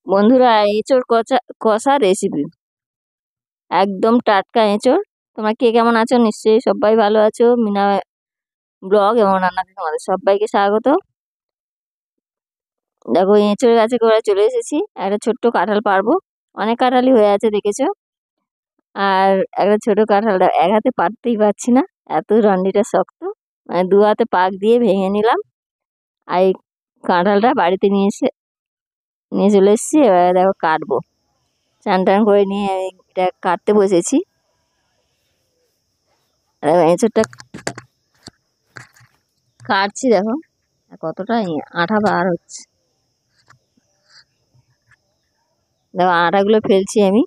বন্ধুরা, এঁচোড় কষা রেসিপি, একদম টাটকা এঁচোড়। তোমরা কে কেমন আছো? নিশ্চয়ই সবাই ভালো আছো। মিনা ব্লগ এবং রান্নাতে তোমাদের সবাইকে স্বাগত। দেখো, এঁচোড় গাছে করে চলে এসেছি। একটা ছোট্ট কাঁঠাল পারবো, অনেক কাঁঠালই হয়ে আছে দেখেছো। আর একটা ছোট কাঁঠালটা এক হাতে পারতেই পারছি না, এত রান্ডিটা শক্ত। মানে দু হাতে পাক দিয়ে ভেঙে নিলাম। আর এই কাঁঠালটা বাড়িতে নিয়ে চলে এসেছি। এবার দেখো কাটবো, চান টান করে নিয়ে আমি এটা কাটতে বসেছি। এঁচোড়টা কাটছি, দেখো কতটা আঠা বার হচ্ছে। দেখো আটাগুলো ফেলছি আমি।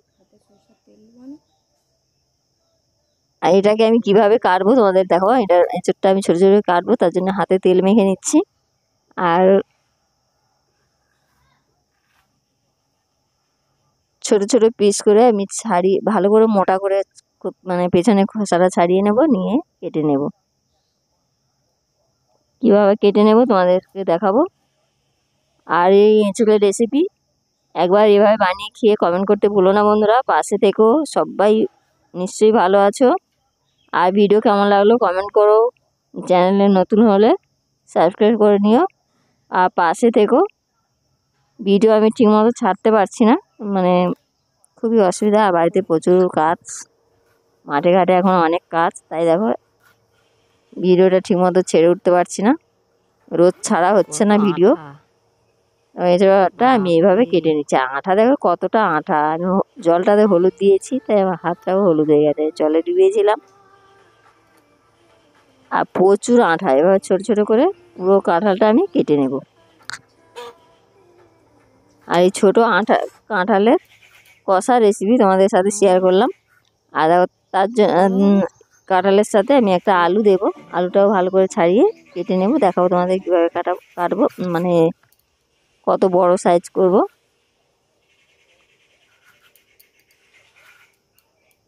আর এটাকে আমি কিভাবে কাটবো তোমাদের দেখো। এটা এঁচোড়টা আমি ছোটো ছোটো কাটবো, তার জন্য হাতে তেল মেখে নিচ্ছি। আর ছোট ছোট পিস করে আমি ভালো করে মোটা করে মানে পেছনে খোসাটা ছাড়িয়ে নেব, নিয়ে কেটে নেব। কিভাবে কেটে নেব তোমাদেরকে দেখাবো। আর এই এঁচোড়ের রেসিপি একবার এভাবে বানিয়ে খেয়ে কমেন্ট করতে ভুলো না বন্ধুরা। পাশে থেকো, সবাই নিশ্চয়ই ভালো আছো। আর ভিডিও কেমন লাগলো কমেন্ট করো। চ্যানেলে নতুন হলে সাবস্ক্রাইব করে নিও আর পাশে থেকো। ভিডিও আমি ঠিকমতো ছাড়তে পারছি না, মানে খুবই অসুবিধা। আর বাড়িতে প্রচুর কাজ, মাঠে ঘাটে এখন অনেক কাজ, তাই দেখো ভিডিওটা ঠিকমতো ছেড়ে উঠতে পারছি না, রোজ ছাড়া হচ্ছে না ভিডিও। এটাটা আমি এইভাবে কেটে নিচ্ছি। আঠা দেখো কতটা আঠা। আমি জলটাতে হলুদ দিয়েছি, তাই আমার হাতটাও হলুদ হয়ে গেছে, জলে ডুবিয়েছিলাম। আর প্রচুর আঠা। এবার ছোট ছোট করে পুরো কাঁঠালটা আমি কেটে নেব। আর এই ছোটো কাঁঠালের কষা রেসিপি তোমাদের সাথে শেয়ার করলাম। আর তার জন্য কাঁঠালের সাথে আমি একটা আলু দেবো। আলুটাও ভালো করে ছাড়িয়ে কেটে নেব, দেখাবো তোমাদের কীভাবে কাটবো, মানে কত বড় সাইজ করব।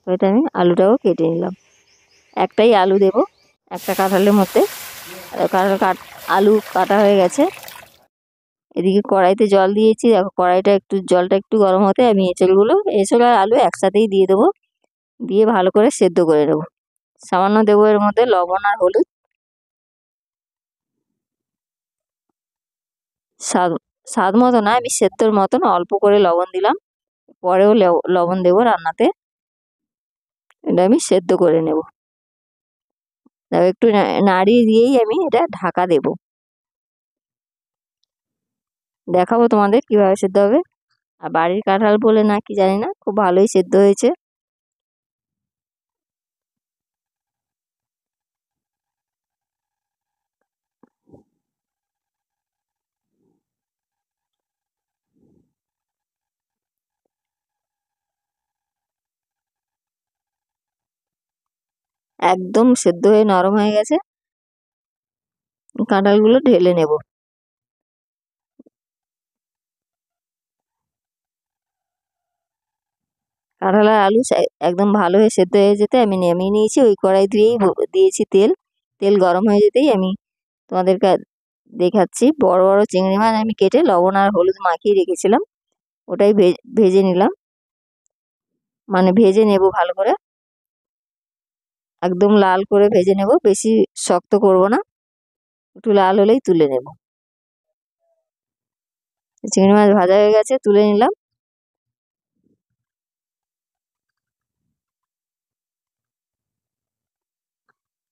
এটা আমি আলুটাও কেটে নিলাম। একটাই আলু দেব একটা কাঁঠালের মধ্যে। আলু কাটা হয়ে গেছে। এদিকে কড়াইতে জল দিয়েছি, দেখো জলটা একটু গরম হতে আমি এঁচোড় আর আলু একসাথেই দিয়ে দেবো। দিয়ে ভালো করে সেদ্ধ করে নেব। সামান্য দেবো এর মধ্যে লবণ আর হলুদ। স্বাদ মতো না, আমি সেদ্ধর মতন অল্প করে লবণ দিলাম। পরেও লবণ দেবো রান্নাতে। এটা আমি সেদ্ধ করে নেব। দেখো একটু নাড়িয়ে দিয়েই আমি এটা ঢাকা দেব। দেখাবো তোমাদের কিভাবে সেদ্ধ হবে। আর বাড়ির কাঁঠাল বলে না কি জানি না, খুব ভালোই সেদ্ধ হয়েছে। একদম সেদ্ধ হয়ে নরম হয়ে গেছে। কাঁঠালগুলো ঢেলে নেব। কাঁঠাল আর আলু একদম ভালো হয়ে সেদ্ধ হয়ে যেতে আমি নামিয়ে নিয়েছি। ওই কড়াই দিয়েছি তেল। তেল গরম হয়ে যেতেই আমি তোমাদেরকে দেখাচ্ছি। বড় বড় চিংড়ি মাছ আমি কেটে লবণ আর হলুদ মাখিয়ে রেখেছিলাম, ওটাই ভেজে নিলাম। মানে ভেজে নেব ভালো করে, একদম লাল করে ভেজে নেব, বেশি শক্ত করব না, একটু লাল হলেই তুলে নেব। চিংড়ি মাছ ভাজা হয়ে গেছে, তুলে নিলাম।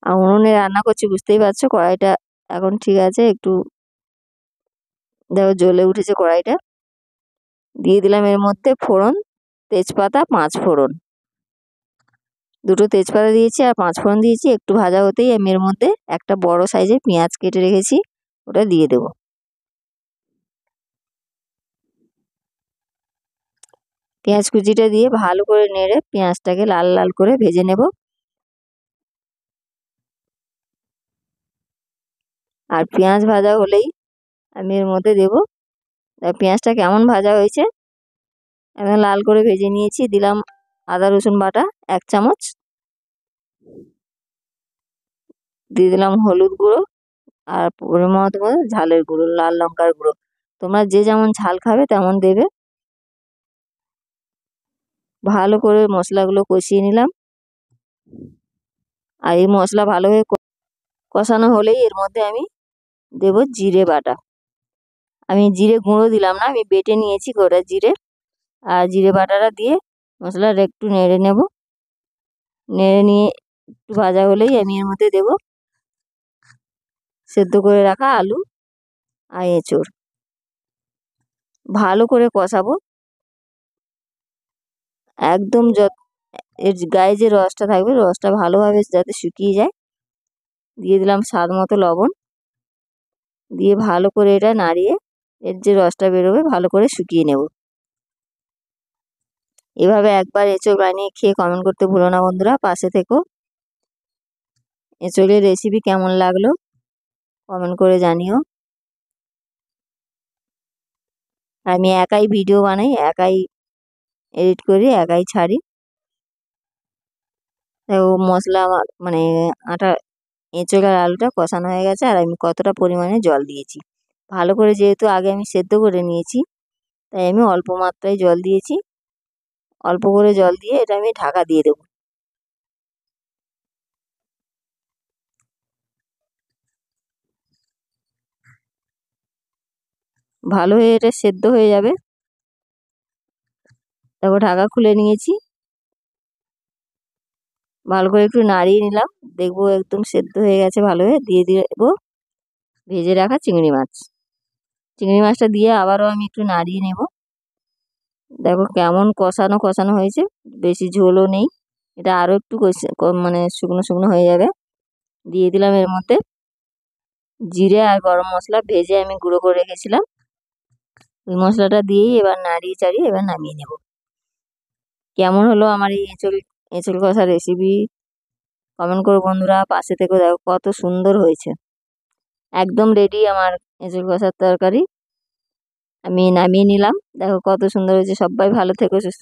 আর উনুনে রান্না করছি বুঝতেই পারছো, কড়াইটা এখন ঠিক আছে। একটু দেখো জ্বলে উঠেছে কড়াইটা। দিয়ে দিলাম এর মধ্যে ফোড়ন, তেজপাতা, 5 ফোড়ন। 2টো তেজপাতা দিয়েছি আর 5 ফোড়ন দিয়েছি। একটু ভাজা হতেই আমি এর মধ্যে একটা বড় সাইজের পেঁয়াজ কেটে রেখেছি, ওটা দিয়ে দেবো। পেঁয়াজ কুচিটা দিয়ে ভালো করে নেড়ে পেঁয়াজটাকে লাল লাল করে ভেজে নেব। আর পেঁয়াজ ভাজা হলেই আমি এর মধ্যে দেবো। পেঁয়াজটা কেমন ভাজা হয়েছে, একদম লাল করে ভেজে নিয়েছি। দিলাম আদা রসুন বাটা 1 চামচ। দিয়ে দিলাম হলুদ গুঁড়ো আর পরিমাণ মতো ঝালের গুঁড়ো, লাল লঙ্কার গুঁড়ো। তোমরা যে যেমন ঝাল খাবে তেমন দেবে। ভালো করে মশলাগুলো কষিয়ে নিলাম। আর এই মশলা ভালোভাবে কষানো হলেই এর মধ্যে আমি দেব জিরে বাটা। আমি জিরে গুঁড়ো দিলাম না, আমি বেটে নিয়েছি গোটা জিরে। আর জিরে বাটাটা দিয়ে মশলাটা একটু নেড়ে নেব। নেড়ে নিয়ে একটু ভাজা হলেই আমি এর মধ্যে দেব সেদ্ধ করে রাখা আলু আর এঁচোড়। ভালো করে কষাবো একদম, এর গায়ে যে রসটা থাকবে রসটা ভালোভাবে যাতে শুকিয়ে যায়। দিয়ে দিলাম স্বাদ মতো লবণ, দিয়ে ভালো করে এটা নাড়িয়ে এর যে রসটা বেরোবে ভালো করে শুকিয়ে নেব। এভাবে একবার এঁচোড় বানিয়ে খেয়ে কমেন্ট করতে ভুলো না বন্ধুরা, পাশে থেকো। এঁচোড়ের রেসিপি কেমন লাগলো কমেন্ট করে জানিও। আমি একাই ভিডিও বানাই, একাই এডিট করি, একাই ছাড়ি। ও মশলা আমার মানে আটা এঁচোড় আর আলুটা কষানো হয়ে গেছে। আর আমি কতটা পরিমাণে জল দিয়েছি, ভালো করে যেহেতু আগে আমি সেদ্ধ করে নিয়েছি তাই আমি অল্প মাত্রায় জল দিয়েছি। অল্প করে জল দিয়ে এটা আমি ঢাকা দিয়ে দেবো। ভালো হয়ে এটা সেদ্ধ হয়ে যাবে। তারপর ঢাকা খুলে নিয়েছি, ভালো করে একটু নাড়িয়ে নিলাম। দেখবো একদম সেদ্ধ হয়ে গেছে ভালো হয়ে। দিয়ে দেবো ভেজে রাখা চিংড়ি মাছ। চিংড়ি মাছটা দিয়ে আবারও আমি একটু নাড়িয়ে নেব। দেখো কেমন কষানো কষানো হয়েছে, বেশি ঝোলও নেই। এটা আরও একটু মানে শুকনো শুকনো হয়ে যাবে। দিয়ে দিলাম এর মধ্যে জিরে আর গরম মশলা ভেজে আমি গুঁড়ো করে রেখেছিলাম। ওই মশলাটা দিয়েই এবার নাড়িয়ে চাড়িয়ে এবার নামিয়ে নেব। কেমন হলো আমার এই এঁচোড় কষা রেসিপি কমেন্ট করো বন্ধুরা, পাশে থেকে দেখো কত সুন্দর হয়েছে। একদম রেডি আমার এঁচোড় কষার তরকারি। আমি নামিয়ে নিলাম, দেখো কত সুন্দর হয়েছে। সবাই ভালো থেকো, সুস্থ থেকো।